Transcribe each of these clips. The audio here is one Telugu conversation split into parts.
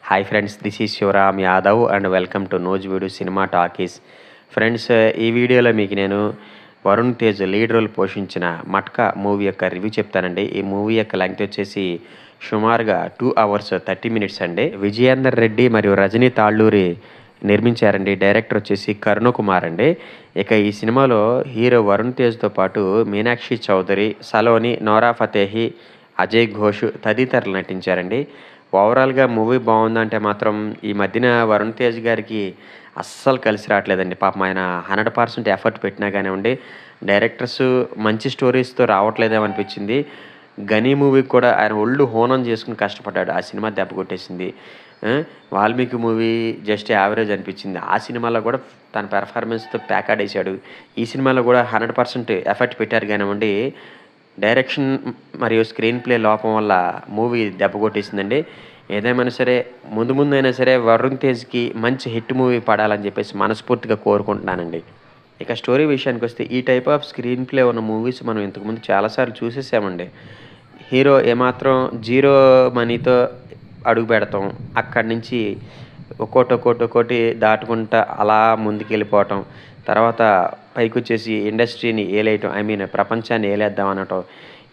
Hi friends, this is Shivaram Yadav and welcome to నోజ్ వీడియో సినిమా టాకీస్. ఫ్రెండ్స్, ఈ వీడియోలో మీకు నేను వరుణ్ తేజ్ లీడ్ రోల్ పోషించిన మట్కా మూవీ యొక్క రివ్యూ చెప్తానండి. ఈ మూవీ యొక్క లెంగ్త్ వచ్చేసి సుమారుగా 2 hours 30 minutes అండి. విజయేందర్ రెడ్డి మరియు రజనీ తాళ్ళూరి నిర్మించారండి. డైరెక్టర్ వచ్చేసి కరుణ కుమార్ అండి. ఇక ఈ సినిమాలో హీరో వరుణ్ తేజ్తో పాటు మీనాక్షి చౌదరి, సలోని, నోరా ఫతేహి, అజయ్ ఘోష్ తదితరులు నటించారండి. ఓవరాల్గా మూవీ బాగుందంటే మాత్రం ఈ మధ్యన వరుణ్ తేజ్ గారికి అస్సలు కలిసి రావట్లేదండి. పాపం ఆయన 100% ఎఫర్ట్ పెట్టినా కానివ్వండి, డైరెక్టర్స్ మంచి స్టోరీస్తో రావట్లేదేమో అనిపించింది. గనీ మూవీకి కూడా ఆయన ఒళ్ళు హోనం చేసుకుని కష్టపడ్డాడు, ఆ సినిమా దెబ్బ కొట్టేసింది. వాల్మీకి మూవీ జస్ట్ యావరేజ్ అనిపించింది, ఆ సినిమాలో కూడా తన పెర్ఫార్మెన్స్తో ప్యాకాడేశాడు. ఈ సినిమాలో కూడా 100% ఎఫర్ట్ పెట్టారు కానివ్వండి, డైరెక్షన్ మరియు స్క్రీన్ ప్లే లోపం వల్ల మూవీ దెబ్బ కొట్టేసిందండి. ఏదేమైనా సరే ముందైనా సరే వరుణ్ తేజ్కి మంచి హిట్ మూవీ పడాలని చెప్పేసి మనస్ఫూర్తిగా కోరుకుంటున్నానండి. ఇక స్టోరీ విషయానికి వస్తే ఈ టైప్ ఆఫ్ స్క్రీన్ ప్లే ఉన్న మూవీస్ మనం ఇంతకుముందు చాలాసార్లు చూసేసామండి. హీరో ఏమాత్రం జీరో మనీతో అడుగు పెడతాం, అక్కడి నుంచి ఒక్కోటి దాటుకుంటా అలా ముందుకెళ్ళిపోవటం, తర్వాత పైకొచ్చేసి ఇండస్ట్రీని ఏలేయటం, ప్రపంచాన్ని ఏలేద్దాం అనటం.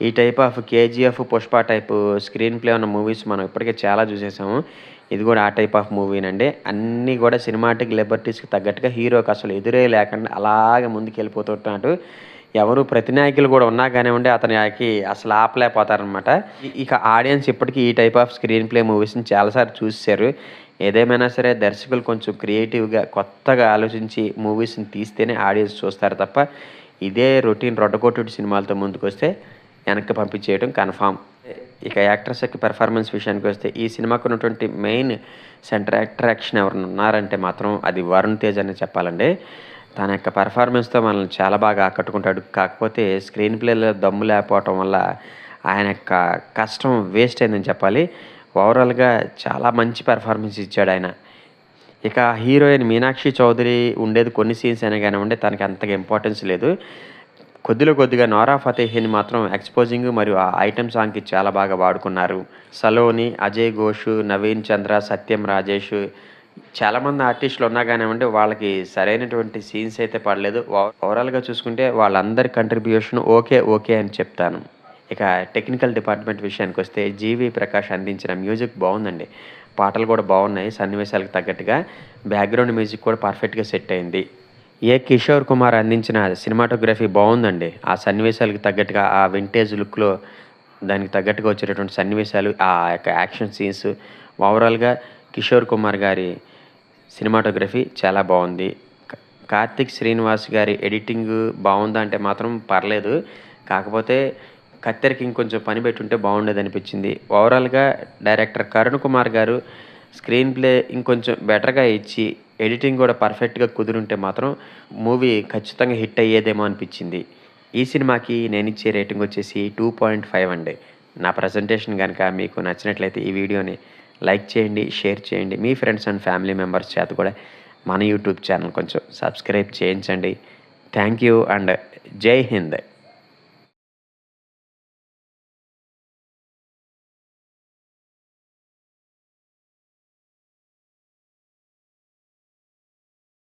ఈ type of KGF, Pushpa type screen play ఉన్న మూవీస్ మనం ఇప్పటికే చాలా చూసేసాము. ఇది కూడా ఆ టైప్ ఆఫ్ మూవీనండి. అన్నీ కూడా సినిమాటిక్ లిబర్టీస్కి తగ్గట్టుగా హీరోకి అసలు ఎదురే లేకుండా అలాగే ముందుకెళ్ళిపోతుంటున్నాడు. ఎవరు ప్రతినాయకులు కూడా ఉన్నా కానివ్వండి, అతనికి అసలు ఆపలేకపోతారనమాట. ఇక ఆడియన్స్ ఇప్పటికీ ఈ టైప్ ఆఫ్ స్క్రీన్ ప్లే మూవీస్ని చాలాసార్లు చూసేశారు. ఏదేమైనా సరే దర్శకులు కొంచెం క్రియేటివ్గా కొత్తగా ఆలోచించి మూవీస్ని తీస్తేనే ఆడియన్స్ చూస్తారు తప్ప ఇదే రొటీన్ రొడ్డకొట్టుడు సినిమాలతో ముందుకు వస్తే వెనక్కి పంపించేయడం కన్ఫామ్. ఇక యాక్టర్స్ యొక్క పెర్ఫార్మెన్స్ విషయానికి వస్తే ఈ సినిమాకు ఉన్నటువంటి మెయిన్ సెంటర్ అట్రాక్షన్ ఎవరైనా ఉన్నారంటే మాత్రం అది వరుణ్ తేజ్ అని చెప్పాలండి. తన యొక్క పెర్ఫార్మెన్స్తో మనల్ని చాలా బాగా ఆకట్టుకుంటాడు. కాకపోతే స్క్రీన్ ప్లేలో దమ్ము లేకపోవటం వల్ల ఆయన యొక్క కష్టం వేస్ట్ అయిందని చెప్పాలి. ఓవరాల్గా చాలా మంచి పెర్ఫార్మెన్స్ ఇచ్చాడు ఆయన. ఇక హీరోయిన్ మీనాక్షి చౌదరి ఉండేది కొన్ని సీన్స్ అయినా కానివ్వండి, తనకి అంతగా ఇంపార్టెన్స్ లేదు. కొద్దిగా నోరా ఫతేహిని మాత్రం ఎక్స్పోజింగ్ మరియు ఆ ఐటెం సాంగ్కి చాలా బాగా వాడుకున్నారు. సలోని, అజయ్ ఘోష్, నవీన్ చంద్ర, సత్యం రాజేష్ చాలామంది ఆర్టిస్టులు ఉన్నా కానివ్వండి, వాళ్ళకి సరైనటువంటి సీన్స్ అయితే పడలేదు. ఓవరాల్గా చూసుకుంటే వాళ్ళందరి కంట్రిబ్యూషన్ ఓకే అని చెప్తాను. ఇక టెక్నికల్ డిపార్ట్మెంట్ విషయానికి వస్తే జీవి ప్రకాష్ అందించిన మ్యూజిక్ బాగుందండి. పాటలు కూడా బాగున్నాయి, సన్నివేశాలకు తగ్గట్టుగా బ్యాక్గ్రౌండ్ మ్యూజిక్ కూడా పర్ఫెక్ట్గా సెట్ అయింది. కిషోర్ కుమార్ అందించిన సినిమాటోగ్రఫీ బాగుందండి. ఆ సన్నివేశాలకు తగ్గట్టుగా ఆ వింటేజ్ లుక్లో దానికి తగ్గట్టుగా వచ్చేటటువంటి సన్నివేశాలు, ఆ యొక్క యాక్షన్ సీన్స్, ఓవరాల్గా కిషోర్ కుమార్ గారి సినిమాటోగ్రఫీ చాలా బాగుంది. కార్తిక్ శ్రీనివాస్ గారి ఎడిటింగ్ బాగుందా అంటే మాత్రం పర్లేదు, కాకపోతే కత్తెరకి ఇంకొంచెం పని పెట్టుంటే బాగుండేది అనిపించింది. ఓవరాల్గా డైరెక్టర్ కరుణ్ కుమార్ గారు స్క్రీన్ ప్లే ఇంకొంచెం బెటర్గా ఇచ్చి ఎడిటింగ్ కూడా పర్ఫెక్ట్గా కుదురుంటే మాత్రం మూవీ ఖచ్చితంగా హిట్ అయ్యేదేమో అనిపించింది. ఈ సినిమాకి నేను ఇచ్చే రేటింగ్ వచ్చేసి 2.5 అండి. నా ప్రజెంటేషన్ కనుక మీకు నచ్చినట్లయితే ఈ వీడియోని లైక్ చేయండి, షేర్ చేయండి. మీ ఫ్రెండ్స్ అండ్ ఫ్యామిలీ మెంబర్స్ చేత కూడా మన యూట్యూబ్ ఛానల్ కొంచెం సబ్స్క్రైబ్ చేయించండి. థ్యాంక్ యూ అండ్ జై హింద్.